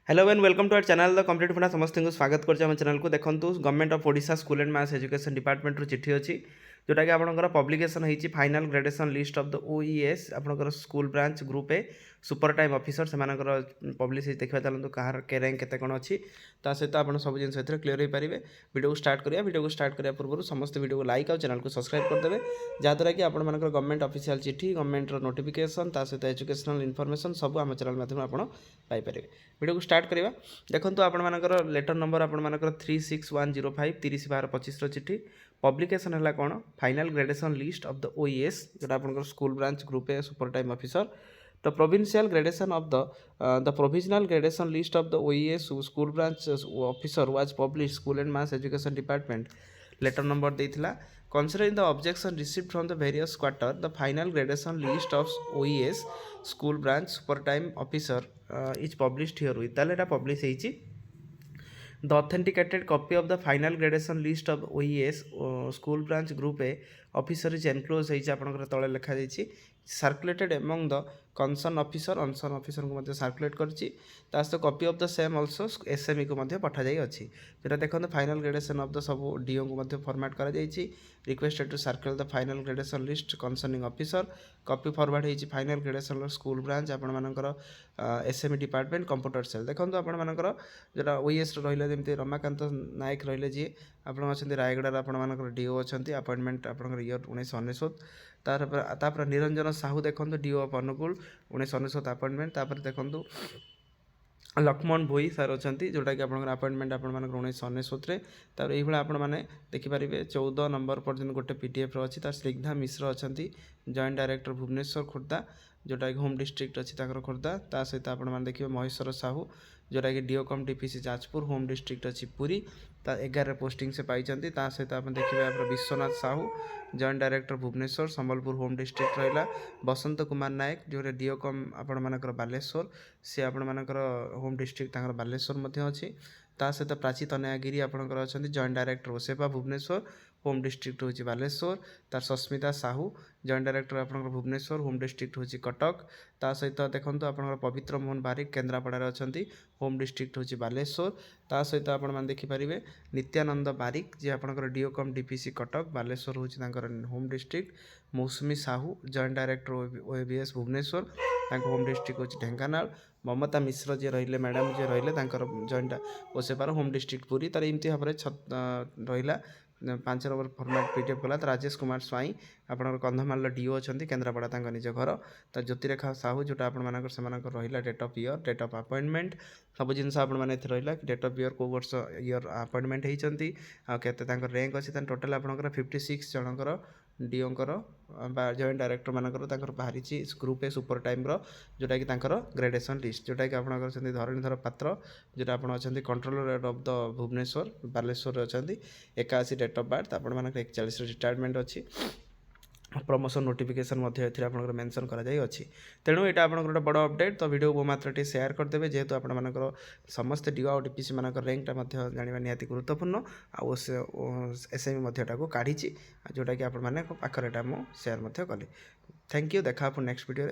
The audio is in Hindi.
Hello and welcome to our channel the complete funda समस्त को स्वागत करछे हम चैनल को देखंतु government of Odisha school and mass education department रो चिट्ठी अछि जोटा कि आपनकर पब्लिकेशन होईची final gradation list of the OES आपनकर school branch group A super time officer सेमानकर पब्लिश देखा चलतु कहार के रैंक केते कोन अछि ता सहित आपण सब जिन एथरे क्लियर हो पारे। वीडियो को स्टार्ट करिया वीडियो को स्टार्ट करिया पूर्व समस्त वीडियो को लाइक और चैनल को सब्सक्राइब कर देबे जहाँद्वारा कि आपण मानकर गवर्नमेंट ऑफिशियल चिट्ठी गवर्नमेंट रो नोटिफिकेशन ता सहित एजुकेशनल इनफॉरमेशन सब आम चैनल माध्यम आपण पाई पारे। वीडियो को स्टार्ट करिया देखो आपर लेटर नंबर आपर 36105 30/12/25 चिट्ठी पब्लिकेशन है कौन final gradation list of the OES जोटा आप school branch group A super time officer the provincial gradation of the provisional gradation list of the OES school branch officer was publish school and mass education department letter number देइथिला considering the objection received from the various quarter the final gradation list of OES school branch super time officer is published herewith ताले एटा पब्लिश हेची the authenticated copy of the final gradation list of OES school branch group A officer is enclosed हेची आपनकर तळे लेखा देछि circulated among the concerned officer अनसन ऑफिसर को मध्य सर्कुलेट करछि तास्त copy of the same also SME को मध्य पठा जाई अछि जेटा देखन final gradation of the sub DO को मध्य फॉर्मेट करा जाईछि requested to circulate the final gradation list concerning officer copy forward हेछि फाइनल ग्रेडेशन स्कूल ब्रांच आपण मानकर एसएमई डिपार्टमेंट कंप्यूटर सेल देखन आपण मानकर जेटा ओएस रहिले जेमते रमाकांत नायक रहिले जे आपण अछंती रायगढ़ आपण मानकर डीओ अछंती अपॉइंटमेंट आपण ईयर 1999 तापर निरंजन साहू देखो डीओ ऑफ अनुगुल 1999 अपॉइंटमेंट तापर देखो लक्ष्मण भोई सार अच्छा जोटा कि आप अपॉइंटमेंट आप 1999 तार ये आपण मैंने देखिपारे 14 नंबर पर्यटन गोटे पीडीएफ अच्छी तार स्निग्धा मिश्र अच्छा जॉइंट डायरेक्टर भुवनेश्वर खोर्धा जोटा कि होम डिस्ट्रिक्ट अच्छी खोर्धा ता सहित आप देखिए महेश्वर साहू जोटा कि डीओकम डीपीसी जाजपुर होम डिस्ट्रिक्ट अच्छी पुरी ता 11 पोस्टिंग से पाई सहित आप देखिए आप Vishwanath Sahu joint director Bhubaneswar Sambalpur home district रहा बसंत कुमार नायक जो डीओकम आपण मानकर बालेश्वर सी आपण मानकर होम डिस्ट्रिक्ट बालेश्वर अच्छी ता सहित प्राची तनयागिरी आपंकर अच्छा joint director OSEPA Bhubaneswar home district हूँ बालेश्वर तार सस्मिता साहू जॉइंट डायरेक्टर आपंकर भुवनेश्वर होम डिस्ट्रिक्ट हूँ कटक ता सहित देखो आप पवित्र मोहन बारिक केन्द्रापड़ा अच्छा होम डिस्ट्रिक्ट हूँ बालेश्वर ता सहित आपने देखिपारे नित्यानंद बारिक जी आपंकर डीओकम डीपीसी कटक बालेश्वर हूँ home district Mousumi Sahu joint director OABS Bhubaneswar home district हूँ ढेंकानाल ममता मिश्र जी रहिले मैडम जी रहिले जॉइंट ओसेपार होम डिस्ट्रिक्ट पुरी तार एमती भाव में रहा 5 नंबर फर्माट पीडीएफ कला तो राजेश कुमार स्वाई आपंकर कंधमाल डीओ अच्छा केन्द्रापड़ा निज घर तो ज्योतिरेखा साहू जोटा रहा date of year date of appointment सब जिनस आपने रहा डेट ऑफ ईयर को वर्ष ईयर अपॉइंटमेंट होती आते रैंक अच्छी टोटाल आपंकर 56 जनकर डीओंकर जॉइंट डायरेक्टर मानकर बाहरी ग्रुप ए सुपर टाइम जोटा कि ग्रेडेशन लिस्ट जोटा कि आप धरणीधर पात्र जोटा आप अच्छा controller of the Bhubaneswar Baleswar अच्छा 81 डेट ऑफ बर्थ आप 41 रिटायरमेंट अच्छी प्रमोशन नोटिफिकेशन मेंशन करा जाई अछि तेणु यहाँ आप गोटे बड़ अपडेट तो वीडियो को मात्र शेयर करदेवे जेहेतु आप समस्त डीओ और डीपीसी मान रैंक जाना निहाती गुरुत्वपूर्ण आउ एसएमई काढ़ी जोटा कि आप पाखे शेयर कली। थैंक यू देखा नेक्स्ट वीडियो।